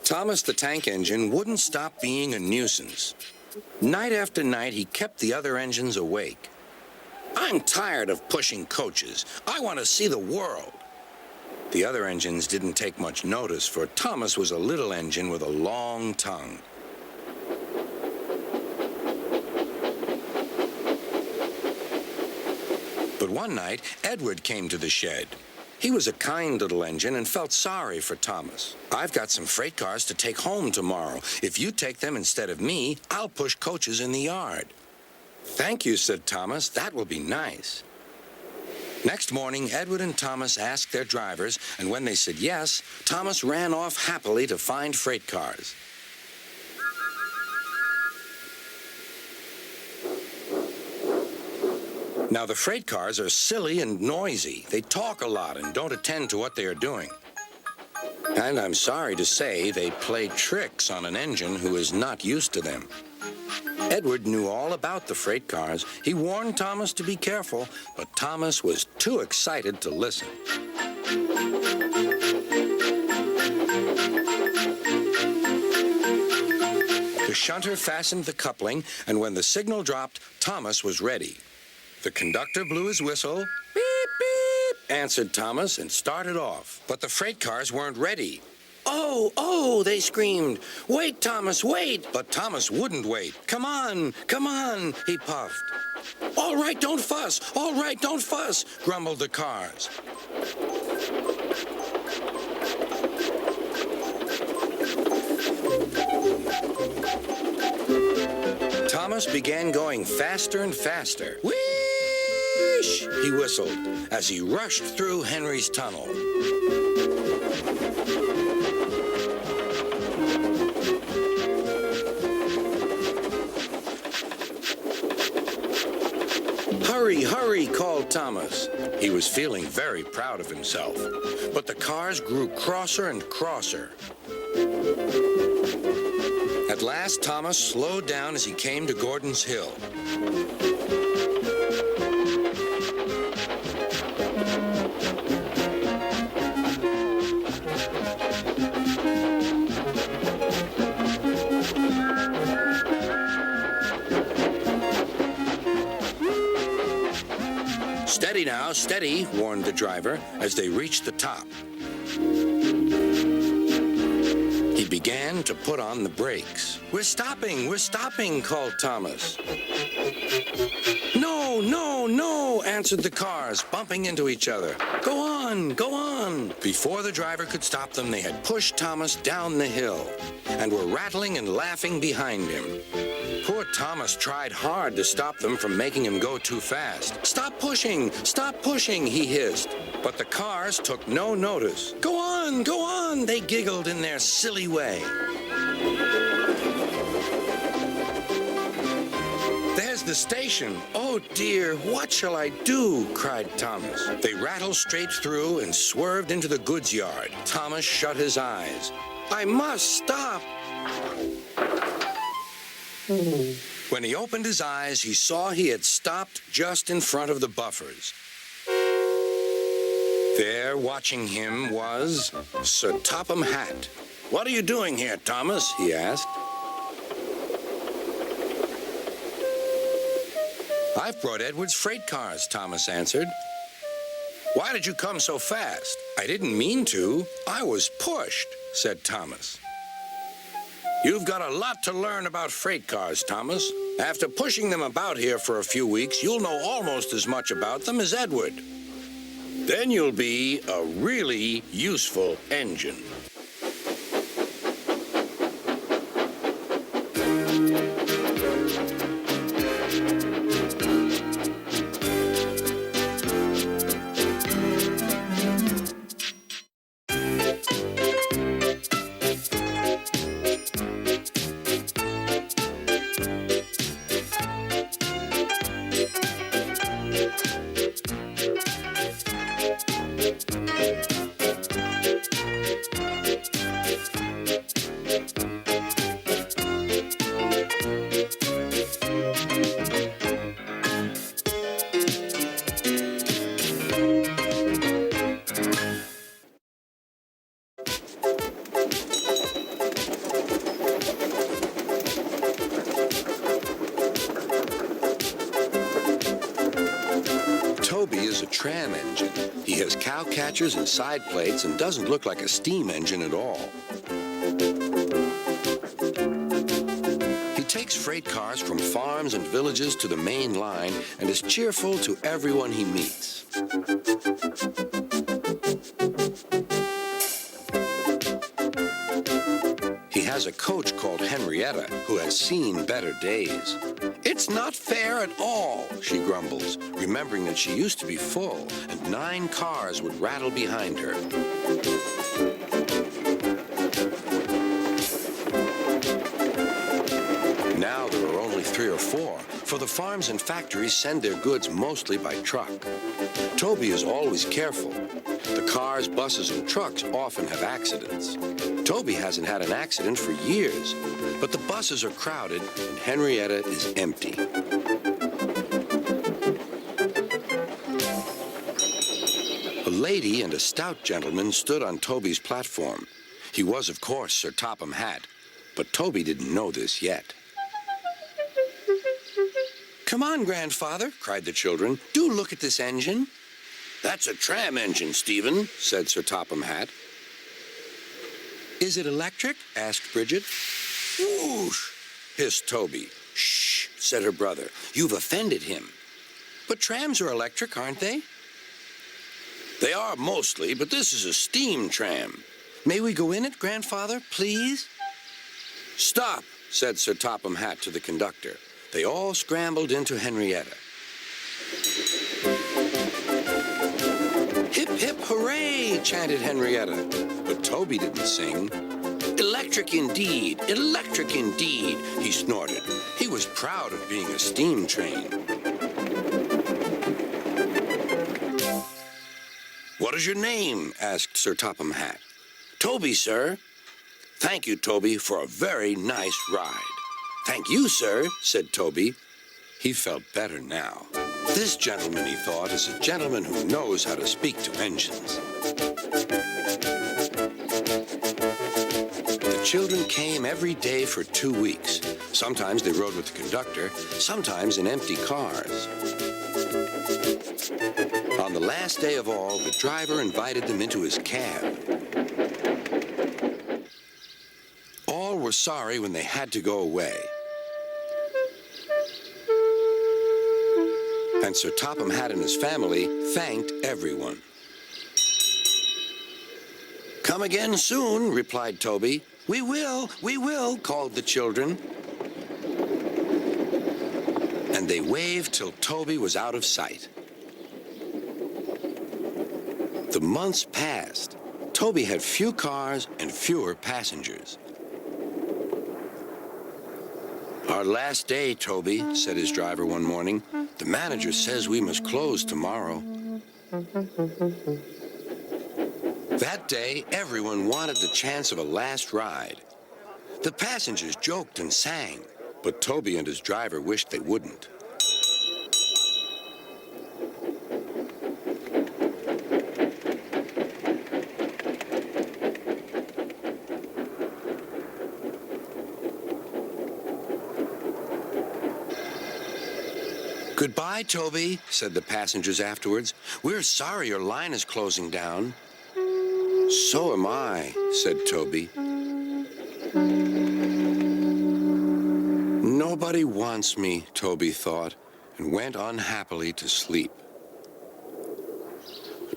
Thomas the tank engine wouldn't stop being a nuisance. Night after night, he kept the other engines awake. "I'm tired of pushing coaches. I want to see the world." The other engines didn't take much notice, for Thomas was a little engine with a long tongue. But one night, Edward came to the shed. He was a kind little engine and felt sorry for Thomas. "I've got some freight cars to take home tomorrow. If you take them instead of me, I'll push coaches in the yard." "Thank you," said Thomas. "That will be nice." Next morning, Edward and Thomas asked their drivers, and when they said yes, Thomas ran off happily to find freight cars. Now, the freight cars are silly and noisy. They talk a lot and don't attend to what they are doing. And I'm sorry to say they play tricks on an engine who is not used to them. Edward knew all about the freight cars. He warned Thomas to be careful, but Thomas was too excited to listen. The shunter fastened the coupling, and when the signal dropped, Thomas was ready. The conductor blew his whistle. "Beep, beep," answered Thomas, and started off. But the freight cars weren't ready. "Oh, oh," they screamed. "Wait, Thomas, wait." But Thomas wouldn't wait. Come on, he puffed. "All right, don't fuss. All right, don't fuss," grumbled the cars. Thomas began going faster and faster. "Whoosh!" he whistled as he rushed through Henry's tunnel. "Hurry, hurry," called Thomas. He was feeling very proud of himself. But the cars grew crosser and crosser. At last, Thomas slowed down as he came to Gordon's Hill. "Steady now, steady," warned the driver as they reached the top. He began to put on the brakes. We're stopping," called Thomas. "No, no, no," answered the cars, bumping into each other. Go on." Before the driver could stop them, they had pushed Thomas down the hill and were rattling and laughing behind him. Poor Thomas tried hard to stop them from making him go too fast. Stop pushing, he hissed. But the cars took no notice. Go on, they giggled in their silly way. "There's the station. Oh, dear, what shall I do?" cried Thomas. They rattled straight through and swerved into the goods yard. Thomas shut his eyes. "I must stop." When he opened his eyes, he saw he had stopped just in front of the buffers. There, watching him, was Sir Topham Hatt. "What are you doing here, Thomas?" he asked. "I've brought Edward's freight cars," Thomas answered. "Why did you come so fast?" "I didn't mean to. I was pushed," said Thomas. "You've got a lot to learn about freight cars, Thomas. After pushing them about here for a few weeks, you'll know almost as much about them as Edward. Then you'll be a really useful engine." tram engine. He has cow catchers and side plates and doesn't look like a steam engine at all. He takes freight cars from farms and villages to the main line and is cheerful to everyone he meets. He has a coach called Henrietta who has seen better days. "It's not fair at all," she grumbles, remembering that she used to be full and 9 cars would rattle behind her. Now there are only 3 or 4, for the farms and factories send their goods mostly by truck. Toby is always careful. The cars, buses, and trucks often have accidents. Toby hasn't had an accident for years, but the buses are crowded and Henrietta is empty. A lady and a stout gentleman stood on Toby's platform. He was, of course, Sir Topham Hatt, but Toby didn't know this yet. "Come on, grandfather," cried the children. "Do look at this engine." "That's a tram engine, Stephen," said Sir Topham Hatt. "Is it electric?" asked Bridget. "Whoosh!" hissed Toby. "Shh," said her brother. "You've offended him." "But trams are electric, aren't they?" "They are mostly, but this is a steam tram." "May we go in it, grandfather, please?" "Stop," said Sir Topham Hatt to the conductor. They all scrambled into Henrietta. "Hip, hip, hooray!" chanted Henrietta. But Toby didn't sing. "Electric indeed, electric indeed," he snorted. He was proud of being a steam train. "What is your name?" asked Sir Topham Hatt. "Toby, sir." "Thank you, Toby, for a very nice ride." "Thank you, sir," said Toby. He felt better now. This gentleman, he thought, is a gentleman who knows how to speak to engines. The children came every day for 2 weeks. Sometimes they rode with the conductor, sometimes in empty cars. On the last day of all, the driver invited them into his cab. All were sorry when they had to go away. And Sir Topham Hatt and his family thanked everyone. "Come again soon," replied Toby. We will," called the children. And they waved till Toby was out of sight. The months passed. Toby had few cars and fewer passengers. "Our last day, Toby," said his driver one morning. "The manager says we must close tomorrow." That day, everyone wanted the chance of a last ride. The passengers joked and sang, but Toby and his driver wished they wouldn't. "Goodbye, Toby," said the passengers afterwards. "We're sorry your line is closing down." "So am I," said Toby. Nobody wants me, Toby thought, and went unhappily to sleep.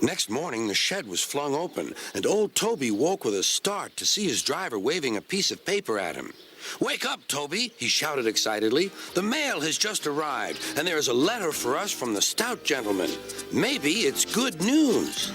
Next morning, the shed was flung open, and old Toby woke with a start to see his driver waving a piece of paper at him. "Wake up, Toby," he shouted excitedly. "The mail has just arrived, and there is a letter for us from the stout gentleman. Maybe it's good news."